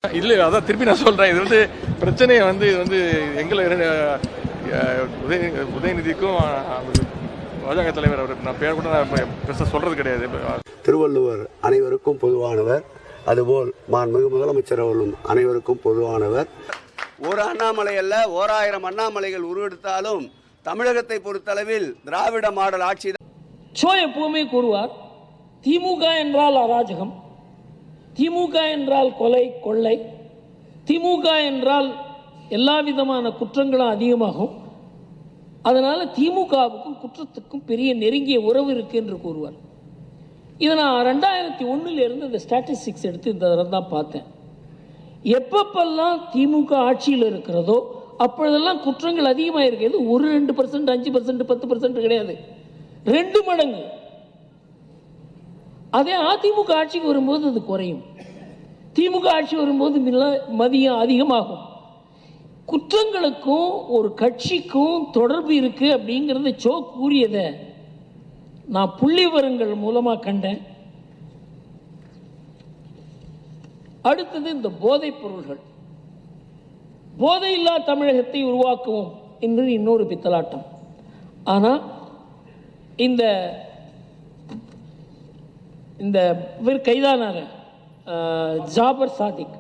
இல்லை, அதான் திருப்பி நான் சொல்கிறேன். இது பிரச்சனையை இது எங்களை உதயநிதிக்கும் பாஜக தலைவர் அவர் நான் பேர் கூட நான் பெருசாக சொல்கிறது கிடையாது. திருவள்ளுவர் அனைவருக்கும் பொதுவானவர், அதுபோல் மாண்புமிகு முதலமைச்சர் அவர்களும் அனைவருக்கும் பொதுவானவர். ஒரு அண்ணாமலை அல்ல, 1000 அண்ணாமலைகள் உருவெடுத்தாலும் தமிழகத்தை பொறுத்தளவில் திராவிட மாடல் ஆட்சி எப்பவுமே கூறுவார், திமுக என்றால் அராஜகம், திமுக என்றால் கொலை கொள்ளை, திமுக என்றால் எல்லா விதமான குற்றங்களும் அதிகமாகும், அதனால் திமுகவுக்கும் குற்றத்துக்கும் பெரிய நெருங்கிய உறவு இருக்குது என்று கூறுவார். இதை நான் 2001 இந்த ஸ்டாட்டிஸ்டிக்ஸ் எடுத்து இந்த தடவை தான் பார்த்தேன். எப்பப்பெல்லாம் திமுக ஆட்சியில் இருக்கிறதோ அப்பொழுதெல்லாம் குற்றங்கள் அதிகமாக இருக்கிறது. 1-2%, 5%, 10% கிடையாது, 2 மடங்கு. அதே அதிமுக ஆட்சிக்கு வரும்போது அது குறையும், திமுக ஆட்சி வரும்போது மதியம் அதிகமாகும். குற்றங்களுக்கும் ஒரு கட்சிக்கும் தொடர்பு இருக்குது அப்படிங்கிறத கூறியதை நான் புள்ளி விவரங்கள் மூலமாக கண்டேன். அடுத்தது இந்த போதைப் பொருள்கள். போதையில்லா தமிழகத்தை உருவாக்குவோம் என்பது இன்னொரு பித்தலாட்டம். ஆனால் இந்த இவர் கைதானார் ஜாபர் சாதிக்,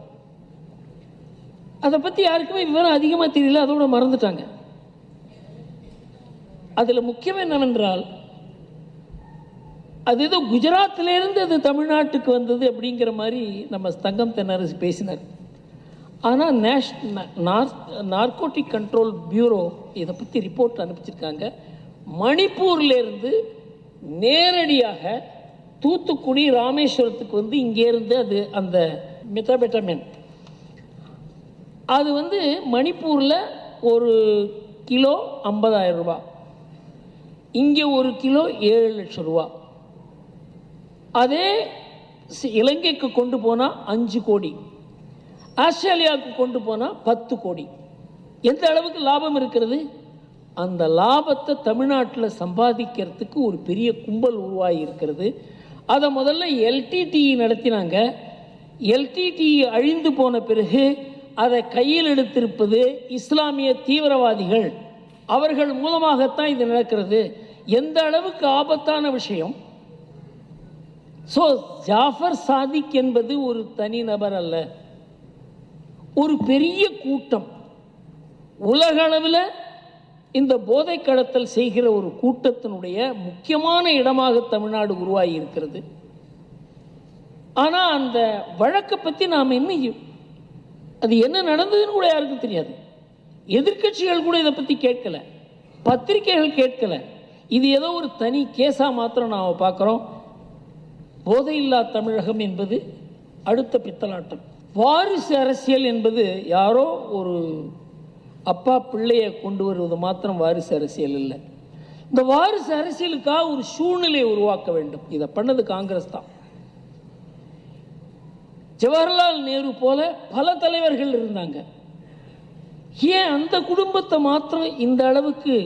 அதை பற்றி யாருக்குமே விவரம் அதிகமாக தெரியல, அதோட மறந்துட்டாங்க. அதில் முக்கியம் என்னவென்றால், அது ஏதோ குஜராத்திலேருந்து அது தமிழ்நாட்டுக்கு வந்தது அப்படிங்கிற மாதிரி நம்ம தங்கம் தென்னரசு பேசினார். ஆனால் நார்கோட்டிக் கண்ட்ரோல் பியூரோ இதை பற்றி ரிப்போர்ட் அனுப்பிச்சிருக்காங்க. மணிப்பூர்லேருந்து நேரடியாக தூத்துக்குடி ராமேஸ்வரத்துக்கு இங்கேருந்து அது அந்த மெத்தாபெட்டமைன் அது மணிப்பூரில் ஒரு கிலோ 50,000 ரூபா, இங்கே ஒரு கிலோ 7 லட்சம் ரூபா. அதே இலங்கைக்கு கொண்டு போனால் 5 கோடி, ஆஸ்திரேலியாவுக்கு கொண்டு போனால் 10 கோடி. எந்த அளவுக்கு லாபம் இருக்கிறது? அந்த லாபத்தை தமிழ்நாட்டில் சம்பாதிக்கிறதுக்கு ஒரு பெரிய கும்பல் உருவாகி இருக்கிறது. அதை முதல்ல எல்டிடிஇ நடத்தினாங்க. எல்டிடிஇ அழிந்து போன பிறகு அதை கையில் எடுத்திருப்பது இஸ்லாமிய தீவிரவாதிகள், அவர்கள் மூலமாகத்தான் இது நடக்கிறது. எந்த அளவுக்கு ஆபத்தான விஷயம். ஜாஃபர் சாதிக் என்பது ஒரு தனிநபர் அல்ல, ஒரு பெரிய கூட்டம். உலகளவில் இந்த போதை கடத்தல் செய்கிற ஒரு கூட்டத்தினுடைய முக்கியமான இடமாக தமிழ்நாடு உருவாகி இருக்கிறது. ஆனால் அந்த வழக்கை பற்றி நாம் இன்னும் அது என்ன நடந்ததுன்னு கூட யாருக்கும் தெரியாது. எதிர்க்கட்சிகள் கூட இதை பற்றி கேட்கல, பத்திரிகைகள் கேட்கல. இது ஏதோ ஒரு தனி கேஸாக மாத்திரம் நாம் பார்க்குறோம். போதையில்லா தமிழகம் என்பது அடுத்த பித்தலாட்டம். வாரிசு அரசியல் என்பது யாரோ ஒரு அப்பா பிள்ளையை கொண்டு வருவது மாத்திரம் வாரிசு அரசியல் இல்லை. இந்த வாரிசு அரசியலுக்காக ஒரு சூழ்நிலையை உருவாக்க வேண்டும். இதை பண்ணது காங்கிரஸ் தான். ஜவஹர்லால் நேரு போல பல தலைவர்கள் இருந்தாங்க. ஏன் அந்த குடும்பத்தை மாத்திரம் இந்த அளவுக்கு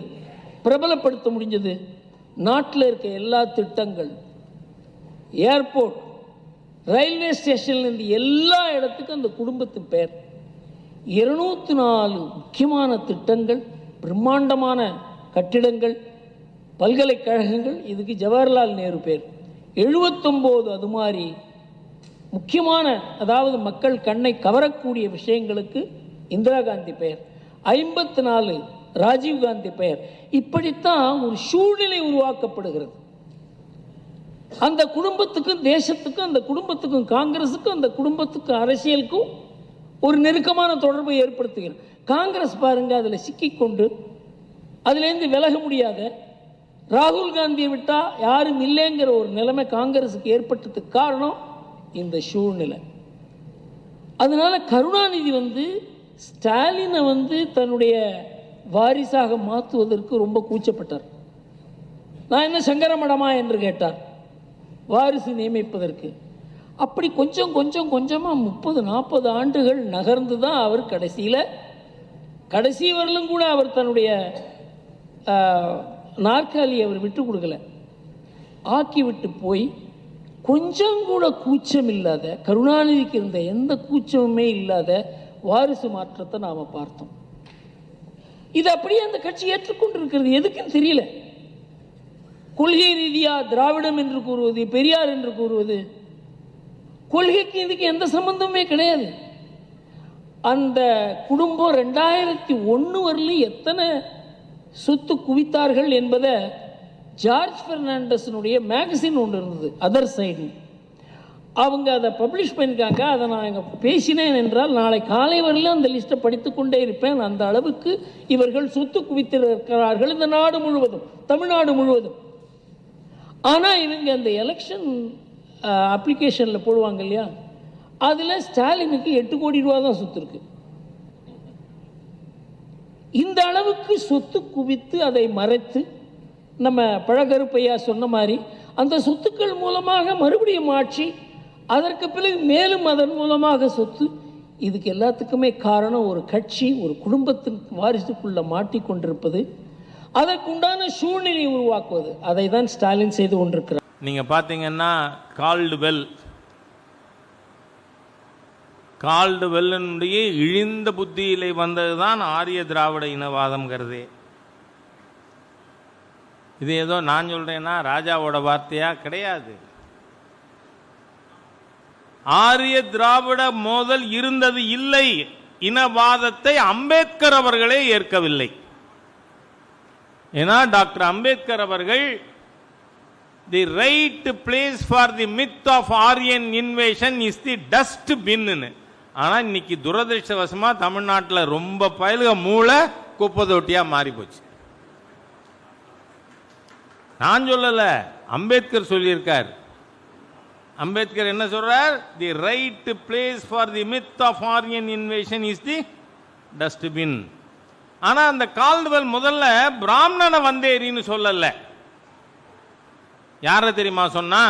பிரபலப்படுத்த முடிஞ்சது? நாட்டில் இருக்க எல்லா திட்டங்கள், ஏர்போர்ட், ரயில்வே ஸ்டேஷன்லேருந்து எல்லா இடத்துக்கும் அந்த குடும்பத்தின் பெயர். 204 முக்கியமான திட்டங்கள், பிரம்மாண்டமான கட்டிடங்கள், பல்கலைக்கழகங்கள், இதுக்கு ஜவஹர்லால் நேரு பேர். 79 அது மாதிரி முக்கியமான, அதாவது மக்கள் கண்ணை கவரக்கூடிய விஷயங்களுக்கு இந்திரா காந்தி பெயர். 54 ராஜீவ்காந்தி பெயர். இப்படித்தான் ஒரு சூழ்நிலை உருவாக்கப்படுகிறது. அந்த குடும்பத்துக்கும் தேசத்துக்கும், அந்த குடும்பத்துக்கும் காங்கிரஸுக்கும், அந்த குடும்பத்துக்கும் அரசியலுக்கும் ஒரு நெருக்கமான தொடர்பை ஏற்படுத்துகிறது. காங்கிரஸ் பாருங்க, அதில் சிக்கிக்கொண்டு அதுலேருந்து விலக முடியாத, ராகுல் காந்தியை விட்டால் யாரும் இல்லைங்கிற ஒரு நிலைமை காங்கிரஸுக்கு ஏற்பட்டதுக்கு காரணம் இந்த சூழ்நிலை. அதனால கருணாநிதி ஸ்டாலினை தன்னுடைய வாரிசாக மாற்றுவதற்கு ரொம்ப கூச்சப்பட்டார். நான் என்ன சங்கரமடமா என்று கேட்டார் வாரிசு நியமிப்பதற்கு. அப்படி கொஞ்சம் கொஞ்சமாக 30-40 ஆண்டுகள் நகர்ந்து தான் அவர் கடைசி வரலும் கூட அவர் தன்னுடைய நாற்காலியை அவர் விட்டு கொடுக்கல, ஆக்கி விட்டு போய் கொஞ்சம் கூட கூச்சம் இல்லாத, கருணாநிதிக்கு இருந்த எந்த கூச்சமுமே இல்லாத வாரிசு மாற்றத்தை நாம் பார்த்தோம். இது அப்படியே அந்த கட்சி ஏற்றுக்கொண்டிருக்கிறது. எதுக்குன்னு தெரியல. கொள்கை ரீதியாக திராவிடம் என்று கூறுவது, பெரியார் என்று கூறுவது, கொள்கைக்கு இதுக்கு எந்த சம்பந்தமே கிடையாது. அந்த குடும்பம் 2001 வரலையும் எத்தனை சொத்து குவித்தார்கள் என்பதை ஜார்ஜ் பெர்னாண்டஸினுடைய மேகசின் ஒன்று இருந்தது, அதர் சைடு, அவங்க அதை பப்ளிஷ் பண்ணியிருக்காங்க. அதை நான் இங்கே பேசினேன் என்றால் நாளை காலை வரையிலும் அந்த லிஸ்ட்டை படித்துக்கொண்டே இருப்பேன். அந்த அளவுக்கு இவர்கள் சொத்து குவித்திருக்கிறார்கள் இந்த நாடு முழுவதும், தமிழ்நாடு முழுவதும். ஆனால் இவங்க அந்த எலெக்ஷன் அப்ளிகேஷனில் போடுவாங்க இல்லையா, அதில் ஸ்டாலினுக்கு 8 கோடி ரூபா தான் சொத்து இருக்கு. இந்த அளவுக்கு சொத்து குவித்து அதை மறைத்து, நம்ம பழகருப்பையா சொன்ன மாதிரி அந்த சொத்துக்கள் மூலமாக மறுபடியும் ஆட்சி, அதற்கு பிறகு மேலும் அதன் மூலமாக சொத்து. இதுக்கு எல்லாத்துக்குமே காரணம் ஒரு கட்சி, ஒரு குடும்பத்தின் வாரிசுக்குள்ள மாட்டிக்கொண்டிருப்பது, அதற்குண்டான சூழ்நிலையை உருவாக்குவது. அதை தான் ஸ்டாலின் செய்து கொண்டிருக்கிறார். நீங்கள் பார்த்தீங்கன்னா கால்டுவெல்லுடைய இழிந்த புத்தியிலே வந்தது தான் ஆரிய திராவிட இனவாதம்ங்கிறது. இது ஏதோ நான் சொல்கிறேன்னா ராஜாவோட வார்த்தையா? கிடையாது. ஆரிய திராவிட மோதல் இருந்தது இல்லை. இனவாதத்தை அம்பேத்கர் அவர்களே ஏற்கவில்லை. ஏன்னா டாக்டர் அம்பேத்கர் அவர்கள் the right place for the myth of Aryan invasion is the dust bin. ஆனால் இன்னைக்கு துரதிருஷ்டவசமாக தமிழ்நாட்டில் ரொம்ப பயலுக மூளை குப்பை தொட்டியாக மாறி போச்சு. நான் சொல்லலை, அம்பேத்கர் சொல்லியிருக்கார். அம்பேத்கர் என்ன சொல்றார்? The right place for the myth of Aryan invasion is the dustbin. ஆனா அந்த கால்டுவெல் முதல்ல பிராமணனை வந்தேரின்னு சொல்லல. யார தெரியுமா சொன்னா?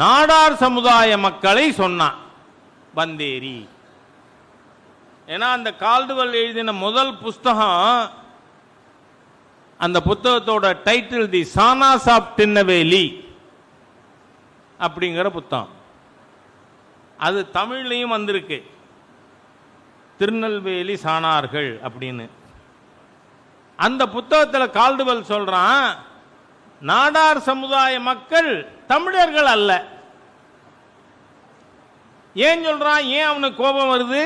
நாடார் சமுதாய மக்களை சொன்னான் வந்தேரி. ஏன்னா அந்த கால்டுவெல் எழுதின முதல் புஸ்தகம், அந்த புத்தகத்தோட title the Sana's of Tirunelveli அப்படிங்கிற புத்தகம். அது தமிழ்லையும் வந்திருக்கு, திருநெல்வேலி சாணார்கள் அப்படின்னு. அந்த புத்தகத்தில் கால்டுவெல் சொல்றான், நாடார் சமுதாய மக்கள் தமிழர்கள் அல்ல. ஏன் சொல்றான்? ஏன் அவனுக்கு கோபம் வருது?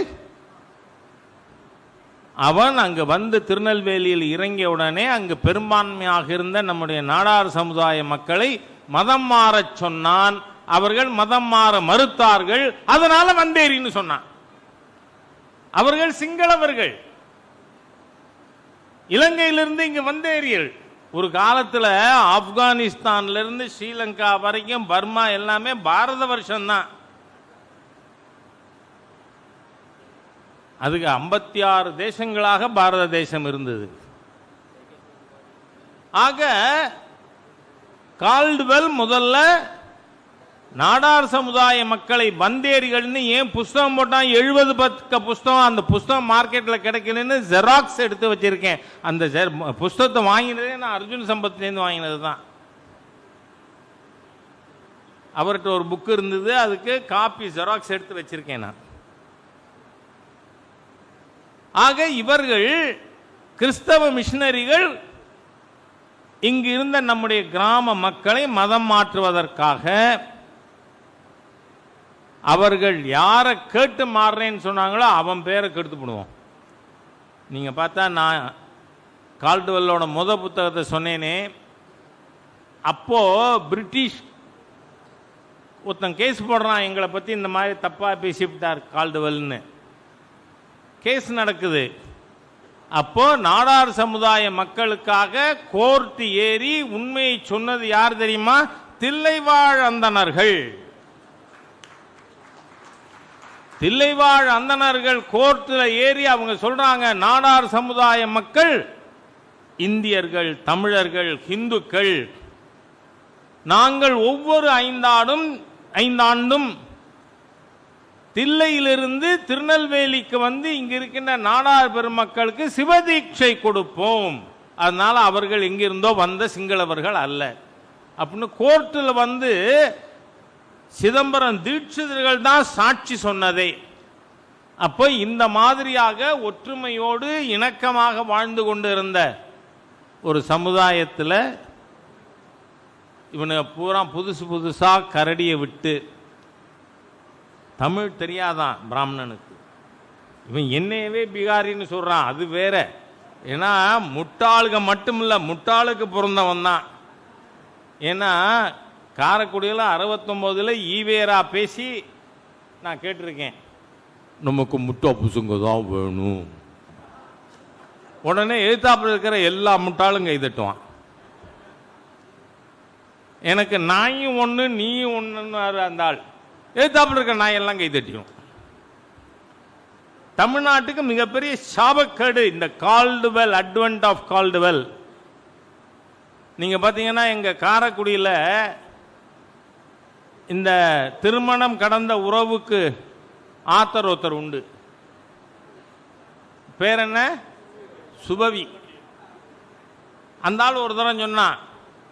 அவன் அங்கு வந்து திருநெல்வேலியில் இறங்கிய உடனே அங்கு பெரும்பான்மையாக இருந்த நம்முடைய நாடார் சமுதாய மக்களை மதம் மாறச் சொன்னான். அவர்கள் மதம் மாற மறுத்தார்கள். அதனால வந்தேரின்னு சொன்னான். அவர்கள் சிங்களவர்கள், இலங்கையிலிருந்து இங்கு வந்தேரியல். ஒரு காலத்தில் ஆப்கானிஸ்தான்ல இருந்து ஸ்ரீலங்கா வரைக்கும் பர்மா எல்லாமே பாரத வருஷம் தான். அதுக்கு 56 தேசங்களாக பாரத தேசம் இருந்தது. ஆக கால்டுவெல் முதல்ல நாடார் சமுதாய மக்களை வந்தேரிகள்னு ஏன் புஸ்தகம் போட்டான்? 70 பக்க புஸ்தகம். அந்த புஸ்தகம் மார்க்கெட்டில் கிடைக்கலன்னு ஜெராக்ஸ் எடுத்து வச்சிருக்கேன். அந்த புஸ்தகத்தை வாங்கினதே நான் அர்ஜுன் சம்பத்லேருந்து வாங்கினது தான். அவர்கிட்ட ஒரு புக்கு இருந்தது, அதுக்கு காப்பி ஜெராக்ஸ் எடுத்து வச்சிருக்கேன் நான். ஆக இவர்கள் கிறிஸ்தவ மிஷனரிகள் இங்கு இருந்த நம்முடைய கிராம மக்களை மதம் மாற்றுவதற்காக அவர்கள் யாரை கேட்டு மாறுறேன்னு சொன்னாங்களோ அவன் பேரை கெடுத்து போடுவோம். நீங்க பார்த்தா நான் கால்டுவெல்லோட புத்தகத்தை சொன்னேனே, அப்போ பிரிட்டிஷ் ஒருத்தன் கேஸ் போடுறான், எங்களை பத்தி இந்த மாதிரி தப்பா பேசிவிட்டார் கால்டுவெல்னு. கேஸ் நடக்குது. அப்போ நாடார் சமுதாய மக்களுக்காக கோர்ட் ஏறி உண்மையை சொன்னது யார் தெரியுமா? தில்லைவாழ் அந்தணர்கள். தில்லைவாழ் அந்தணர்கள் கோர்ட்டில் ஏறி அவங்க சொல்றாங்க, நாடார் சமுதாய மக்கள் இந்தியர்கள், தமிழர்கள், இந்துக்கள், நாங்கள் ஒவ்வொரு ஐந்தாண்டும் தில்லையிலிருந்து திருநெல்வேலிக்கு வந்து இங்க இருக்கின்ற நாடார் பெருமக்களுக்கு சிவதீட்சை கொடுப்போம். அதனால அவர்கள் எங்கிருந்தோ வந்த சிங்களவர்கள் அல்ல அப்படின்னு கோர்ட்டில் வந்து சிதம்பரம் தீட்சிதர்கள் தான் சாட்சி சொன்னதே. அப்போ இந்த மாதிரியாக ஒற்றுமையோடு இணக்கமாக வாழ்ந்து கொண்டு இருந்த ஒரு சமுதாயத்தில் இவனை பூரா புதுசு புதுசாக கரடியை விட்டு, தமிழ் தெரியாதான் பிராமணனுக்கு, இவன் என்னையவே பீகாரின்னு சொல்கிறான், அது வேற. ஏன்னா முட்டாளுக மட்டும் இல்லை, முட்டாளுக்கு பிறந்தவன் தான். ஏன்னா காரைக்குடியில் 69 ஈவேரா பேசி நான் கேட்டிருக்கேன், நமக்கு முட்டா புசுங்க தான் வேணும். உடனே எழுத்தாப்பில் இருக்கிற எல்லா முட்டாளும் கைதட்டுவான். எனக்கு நாயும் ஒன்று நீயும் ஒன்றுன்னு அந்த ஆள், எழுத்தாப்பில் இருக்கிற நாயெல்லாம் கைதட்டியும். தமிழ்நாட்டுக்கு மிகப்பெரிய சாபக்கேடு இந்த கால்டுவெல், அட்வென்ட் ஆஃப் கால்டுவெல். நீங்கள் பார்த்தீங்கன்னா எங்கள் காரைக்குடியில் இந்த திருமணம் கடந்த உறவுக்கு ஆத்தர் ஒருத்தர் உண்டு. பேர் என்ன? சுபவி. அந்த ஆள் ஒரு தரம் சொன்னான்,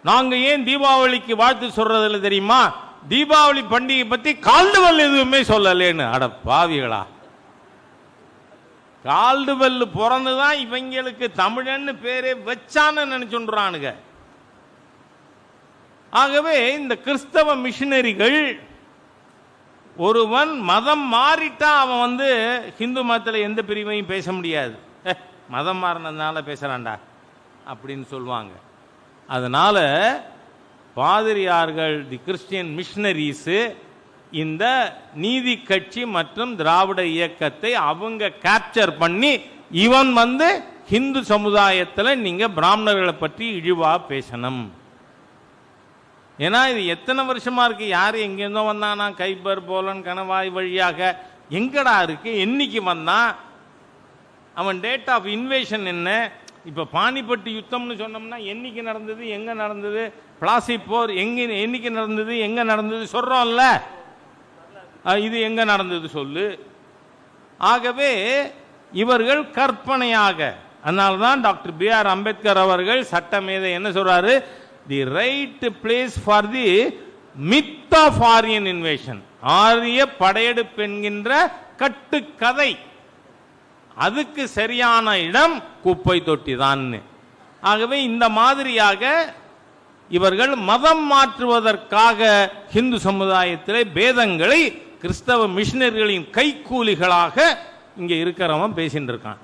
நாங்கள் ஏன் தீபாவளிக்கு வாழ்த்து சொல்றதில்லை தெரியுமா, தீபாவளி பண்டிகை பற்றி கால்டுவெல் எதுவுமே சொல்லலேன்னு. அட பாவிகளா, கால்டுவெல் பிறந்துதான் இவங்களுக்கு தமிழன்னு பேரே வச்சான்னு நினைச்சுன்றானுங்க. ஆகவே இந்த கிறிஸ்தவ மிஷினரிகள், ஒருவன் மதம் மாறிட்டா அவன் ஹிந்து மதத்தில் எந்த பிரிவையும் பேச முடியாது, மதம் மாறினதுனால பேசுறான்டா அப்படின்னு சொல்லுவாங்க. அதனால பாதிரியார்கள், தி கிறிஸ்டியன் மிஷினரிஸ், இந்த நீதி கட்சி மற்றும் திராவிட இயக்கத்தை அவங்க கேப்சர் பண்ணி, இவன் ஹிந்து சமுதாயத்தில் நீங்க பிராமணர்களை பற்றி இழிவா பேசணும். ஏன்னா இது எத்தனை வருஷமா இருக்கு, யாரு எங்கேருந்தோ வந்தானா, கைபர் போலன் கணவாய் வழியாக எங்கடா இருக்கு, என்னைக்கு வந்தான், அவன் டேட் ஆஃப் இன்வேஷன் என்ன. இப்ப பானிபட்டு யுத்தம்னு சொன்னோம்னா என்னைக்கு நடந்தது, எங்க நடந்தது, பிளாசி போர் என்னைக்கு நடந்தது, எங்க நடந்தது சொல்றோம்ல, இது எங்க நடந்தது சொல்லு. ஆகவே இவர்கள் கற்பனையாக, அதனால்தான் டாக்டர் B.R. அம்பேத்கர் அவர்கள் சட்டமேதை என்ன சொல்றாரு, the right place for the myth of Aryan invasion, ஆரிய படையெடுப்பு என்கின்ற கட்டுக்கதை, அதுக்கு சரியான இடம் குப்பை தொட்டி தான். ஆகவே இந்த மாதிரியாக இவர்கள் மதம் மாற்றுவதற்காக இந்து சமுதாயத்திலே பேதங்களை கிறிஸ்தவ மிஷினரிகளின் கைக்கூலிகளாக இங்கே இருக்கிறவன் பேசிட்டு இருக்கான்.